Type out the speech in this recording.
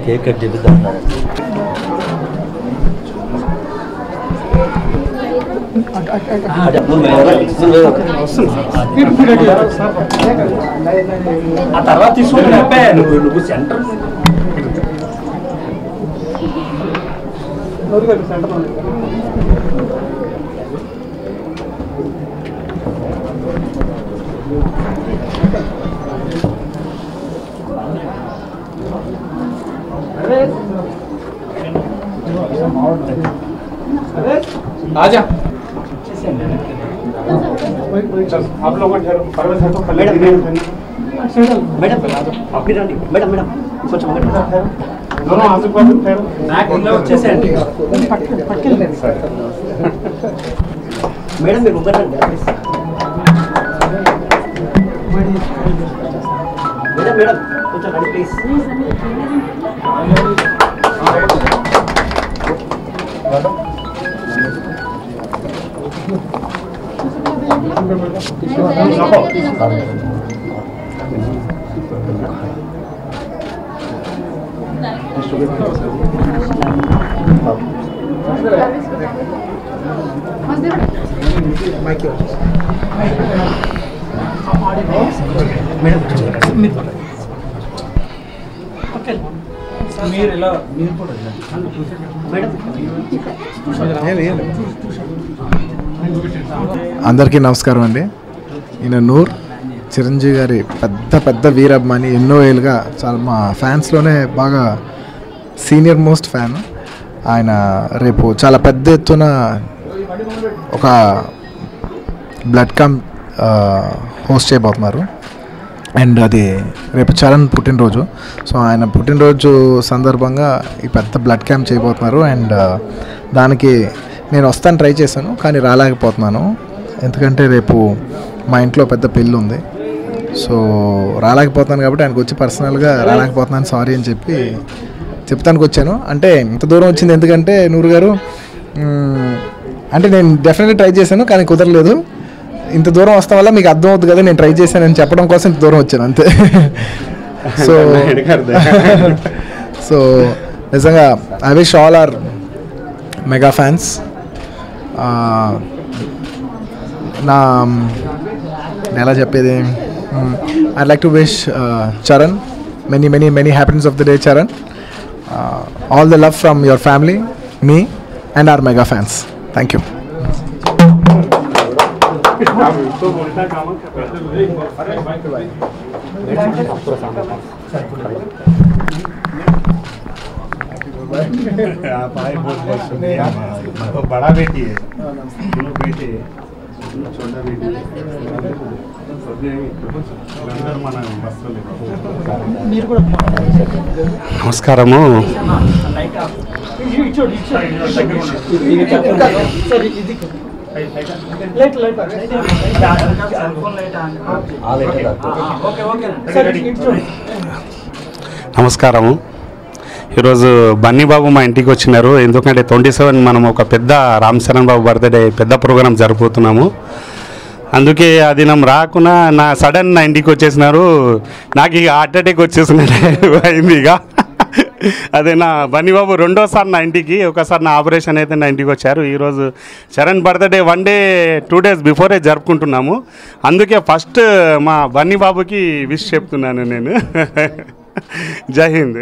Cake cut చేద్దాం ఆ తర్వాత తీసుకుంటే నువ్వు సెంటర్ आजा आप लोग मैडम मैडम अपनी రండి मैडम मैडम కొంచెం दोनों आजू बाजू నాకు ఇలా వచ్చేసేయండి పట్టుకెళ్ళండి సార్ మేడం మీరు ముంగరండి మేడం మేడం కొంచెం రండి ప్లీజ్ అందరికీ నమస్కారం అండి. ఈయన నూర్ చిరంజీవి గారి పెద్ద వీరాభిమాని. ఎన్నో ఏళ్ళుగా చాలా మా ఫ్యాన్స్లోనే బాగా సీనియర్ మోస్ట్ ఫ్యాన్. ఆయన రేపు చాలా పెద్ద ఎత్తున ఒక బ్లడ్ క్యాంప్ హోస్ట్ చేయబోతున్నారు. అండ్ అది రేపు చరణ్ పుట్టినరోజు. సో ఆయన పుట్టినరోజు సందర్భంగా ఈ పెద్ద బ్లడ్ క్యాంప్ చేయబోతున్నారు. అండ్ దానికి నేను వస్తాను ట్రై చేశాను, కానీ రాలేకపోతున్నాను. ఎందుకంటే రేపు మా ఇంట్లో పెద్ద పెళ్ళి ఉంది. సో రాలేకపోతున్నాను కాబట్టి ఆయనకు వచ్చి పర్సనల్గా రాలేకపోతున్నాను సారీ అని చెప్పి చెప్తానికి వచ్చాను. అంటే ఇంత దూరం వచ్చింది ఎందుకంటే నూరు గారు అంటే నేను డెఫినెట్లీ ట్రై చేశాను, కానీ కుదరలేదు. ఇంత దూరం వస్తాం వల్ల మీకు అర్థం అవుతుంది కదా, నేను ట్రై చేశానని చెప్పడం కోసం ఇంత దూరం వచ్చాను అంతే. సో నిజంగా I wish all our mega fans, నా ఎలా చెప్పేది, I like to wish Charan many happiness of the day, Charan. All the love from your family, me and our mega fans. Thank you. बड़ा बेटी है, दोनों बेटे छोटा बेटी నమస్కారము. నమస్కారము. ఈరోజు బన్నీబాబు మా ఇంటికి వచ్చినారు. ఎందుకంటే 27 మనం ఒక పెద్ద రామ్ చరణ్ బాబు బర్త్డే పెద్ద ప్రోగ్రాం జరుపుతున్నాము. అందుకే అది నమ్మ రాకుండా నా సడన్ నా ఇంటికి వచ్చేసినారు. నాకు ఇక హార్ట్ అటాక్ వచ్చేసినట్టు అయింది. ఇక అదే నా బన్నీబాబు రెండోసారి నా ఇంటికి, ఒకసారి నా ఆపరేషన్ అయితే నా ఇంటికి వచ్చారు. ఈరోజు Charan birthday 1 day 2 days before జరుపుకుంటున్నాము. అందుకే ఫస్ట్ మా బన్నీబాబుకి విష్ చెప్తున్నాను నేను. జై హింద్.